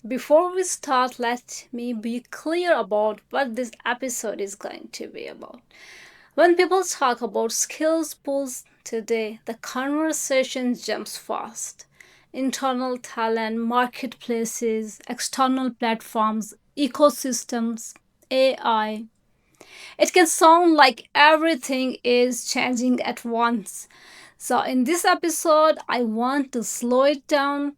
Before we start, let me be clear about what this episode is going to be about. When people talk about skills pools today, the conversation jumps fast. Internal talent, marketplaces, external platforms, ecosystems, AI. It can sound like everything is changing at once. So, in this episode, I want to slow it down.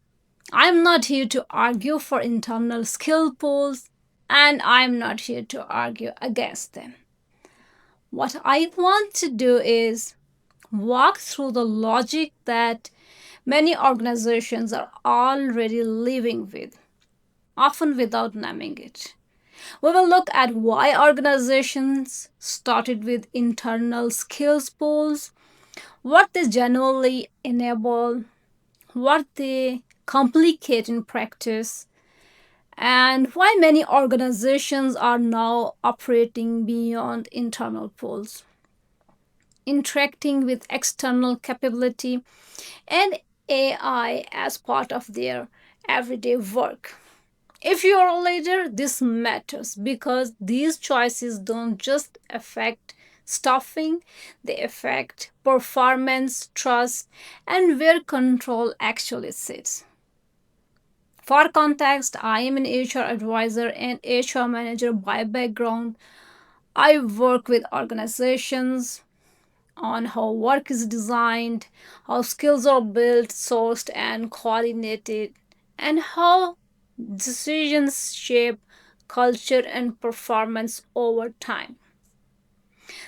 I'm not here to argue for internal skill pools, and I'm not here to argue against them. What I want to do is walk through the logic that many organizations are already living with, often without naming it. We will look at why organizations started with internal skills pools, what they genuinely enable, what they complicate in practice, and why many organizations are now operating beyond internal pools, interacting with external capability and AI as part of their everyday work. If you're a leader, this matters because these choices don't just affect staffing, they affect performance, trust, and where control actually sits. For context, I am an HR advisor and HR manager by background. I work with organizations on how work is designed, how skills are built, sourced, and coordinated, and how decisions shape culture and performance over time.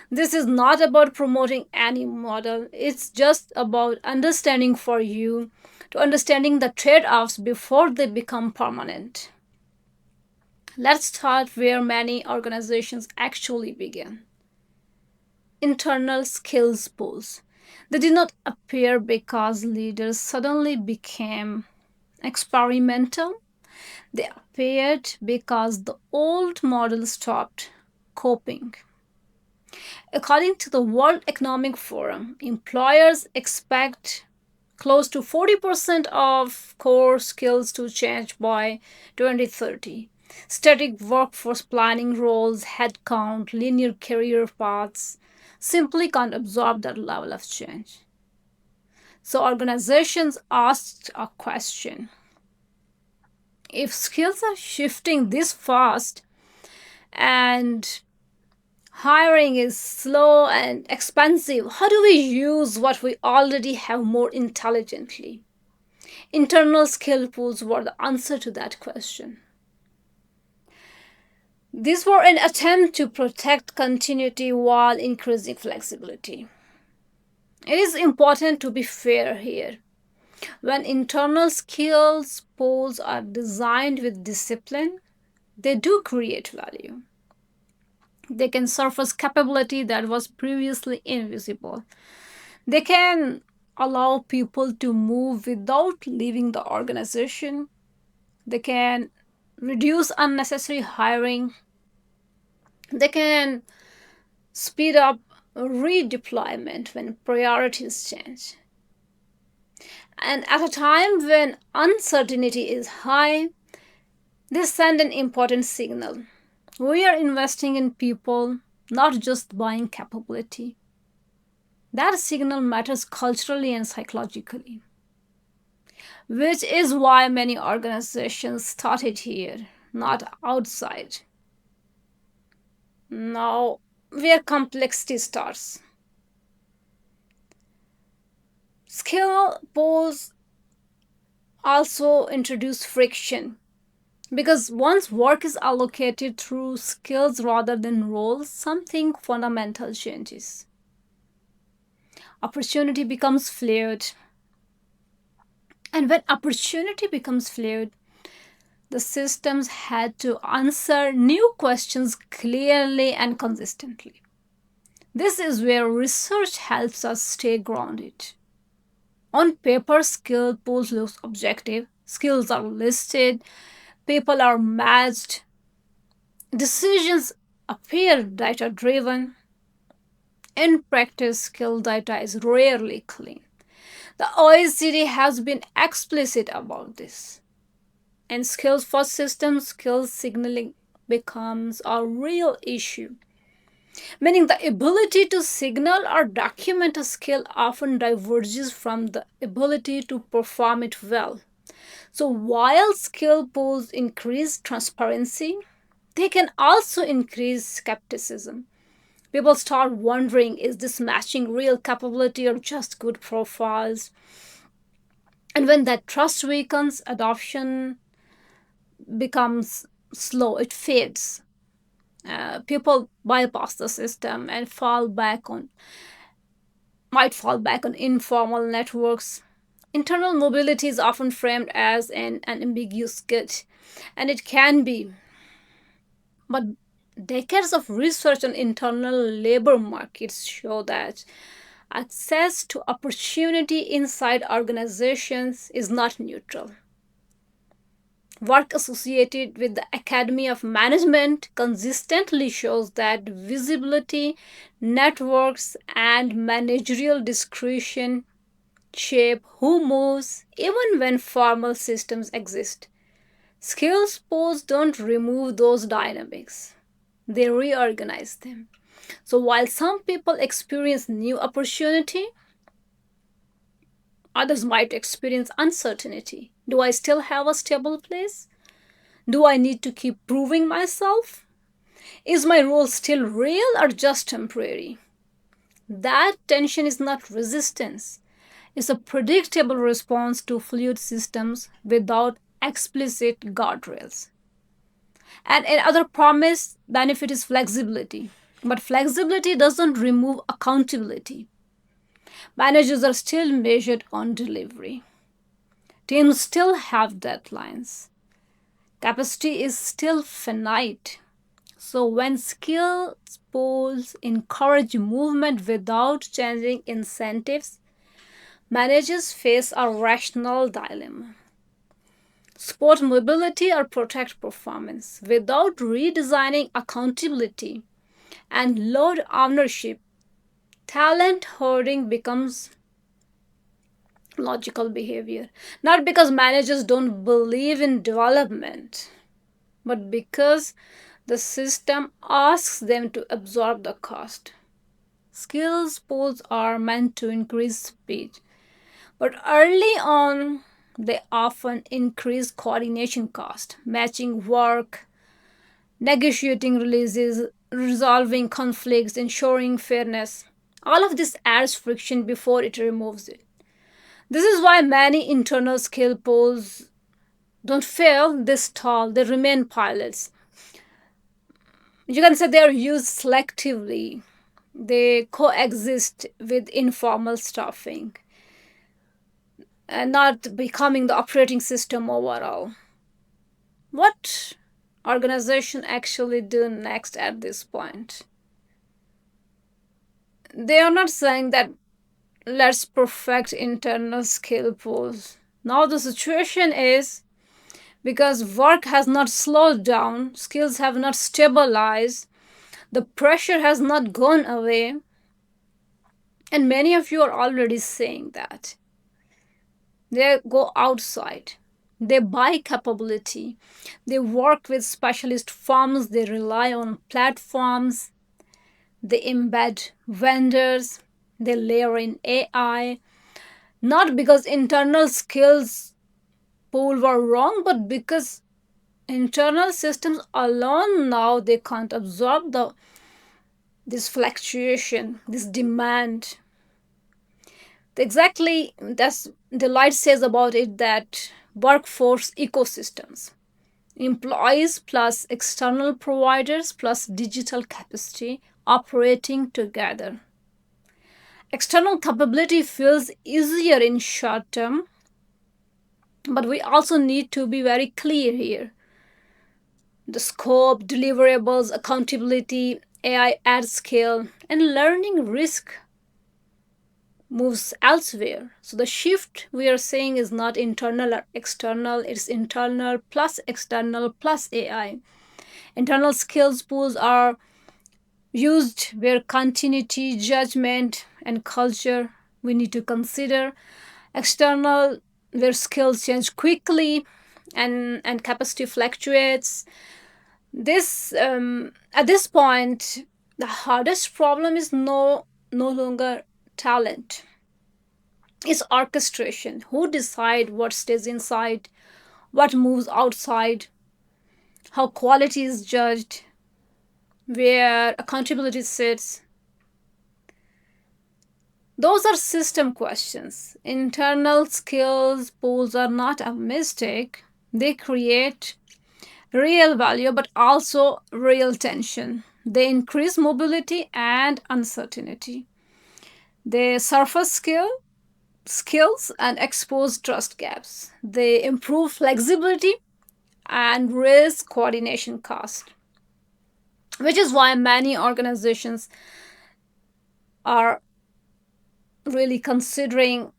This is not about promoting any model, it's just about understanding for you to understanding the trade offs before they become permanent. Let's start where many organizations actually begin: internal skills pools. They did not appear because leaders suddenly became experimental. They appeared because the old model stopped coping. According to the World Economic Forum, employers expect close to 40% of core skills to change by 2030. Static workforce planning roles, headcount, linear career paths simply can't absorb that level of change. So organizations asked a question: if skills are shifting this fast and hiring is slow and expensive, how do we use what we already have more intelligently? Internal skill pools were the answer to that question. These were an attempt to protect continuity while increasing flexibility. It is important to be fair here. When internal skills pools are designed with discipline, they do create value. They can surface capability that was previously invisible. They can allow people to move without leaving the organization. They can reduce unnecessary hiring. They can speed up redeployment when priorities change. And at a time when uncertainty is high, they send an important signal. We are investing in people, not just buying capability. That signal matters culturally and psychologically, which is why many organizations started here, not outside. Now, where complexity starts. Skill pools also introduce friction because once work is allocated through skills rather than roles, something fundamental changes. Opportunity becomes fluid. And when opportunity becomes fluid, the systems had to answer new questions clearly and consistently. This is where research helps us stay grounded. On paper, skill pools looks objective. Skills are listed, people are matched, decisions appear data driven. In practice, skill data is rarely clean. The OECD has been explicit about this. And skills first system skills signaling becomes a real issue, meaning the ability to signal or document a skill often diverges from the ability to perform it well. So while skill pools increase transparency, they can also increase skepticism. People start wondering, is this matching real capability or just good profiles? And when that trust weakens, adoption becomes slow, it fades. People bypass the system and might fall back on informal networks. Internal mobility is often framed as an ambiguous good, and it can be, but decades of research on internal labor markets show that access to opportunity inside organizations is not neutral. Work associated with the Academy of Management consistently shows that visibility, networks, and managerial discretion shape who moves even when formal systems exist. Skills pools don't remove those dynamics, they reorganize them. So while some people experience new opportunity, others might experience uncertainty. Do I still have a stable place? Do I need to keep proving myself? Is my role still real or just temporary? That tension is not resistance, it's a predictable response to fluid systems without explicit guardrails. And another promised benefit is flexibility. But flexibility doesn't remove accountability. Managers are still measured on delivery. Teams still have deadlines. Capacity is still finite. So when skill pools encourage movement without changing incentives, managers face a rational dilemma. Support mobility or protect performance without redesigning accountability and load ownership. Talent hoarding becomes logical behavior, not because managers don't believe in development, but because the system asks them to absorb the cost. Skills pools are meant to increase speed, but early on, they often increase coordination cost, matching work, negotiating releases, resolving conflicts, ensuring fairness. All of this adds friction before it removes it. This is why many internal skill pools don't fail, they stall, they remain pilots. You can say they are used selectively, they coexist with informal staffing and not becoming the operating system overall. What organization actually do next at this point? They are not saying that let's perfect internal skill pools. Now the situation is, because work has not slowed down, skills have not stabilized, the pressure has not gone away, and many of you are already saying that. They go outside, they buy capability, they work with specialist firms, they rely on platforms, they embed vendors, they layer in AI, not because internal skills pool were wrong, but because internal systems alone now they can't absorb this fluctuation, this demand. Exactly, that's Delight says about it, that workforce ecosystems, employees plus external providers plus digital capacity operating together. External capability feels easier in short term, but we also need to be very clear here. The scope, deliverables, accountability, AI at scale, and learning risk moves elsewhere. So the shift we are saying is not internal or external, it's internal plus external plus AI. Internal skills pools are used where continuity, judgment, and culture we need to consider. External, where skills change quickly and capacity fluctuates. This At this point, the hardest problem is no longer talent. It's orchestration. Who decide what stays inside, what moves outside, how quality is judged, where accountability sits. Those are system questions. Internal skills pools are not a mistake. They create real value but also real tension. They increase mobility and uncertainty. They surface skills and expose trust gaps. They improve flexibility and raise coordination cost, which is why many organizations are really considering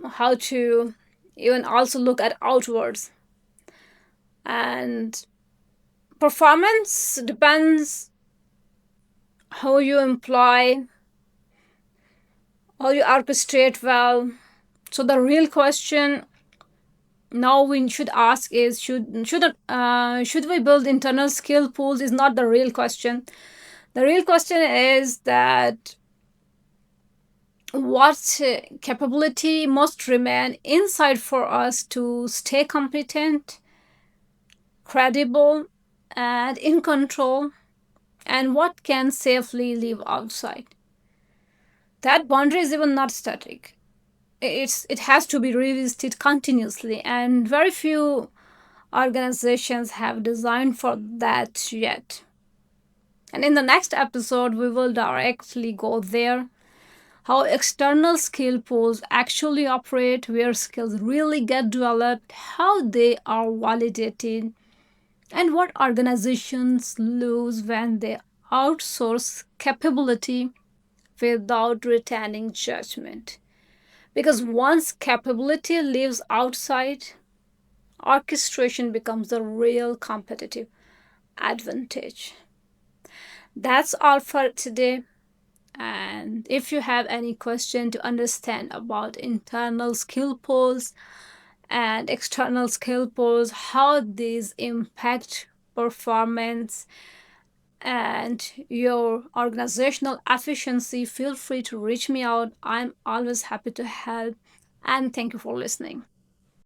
how to even also look at outwards. And performance depends how you employ, how you orchestrate well. So the real question now we should ask is should we build internal skill pools is not the real question. The real question is that what capability must remain inside for us to stay competent, credible, and in control, and what can safely live outside. That boundary is even not static. It has to be revisited continuously, and very few organizations have designed for that yet. And in the next episode, we will directly go there, how external skill pools actually operate, where skills really get developed, how they are validated, and what organizations lose when they outsource capability without retaining judgment. Because once capability lives outside, orchestration becomes a real competitive advantage. That's all for today. And if you have any question to understand about internal skill pools and external skill pools, how these impact performance and your organizational efficiency, feel free to reach me out. I'm always happy to help. And thank you for listening.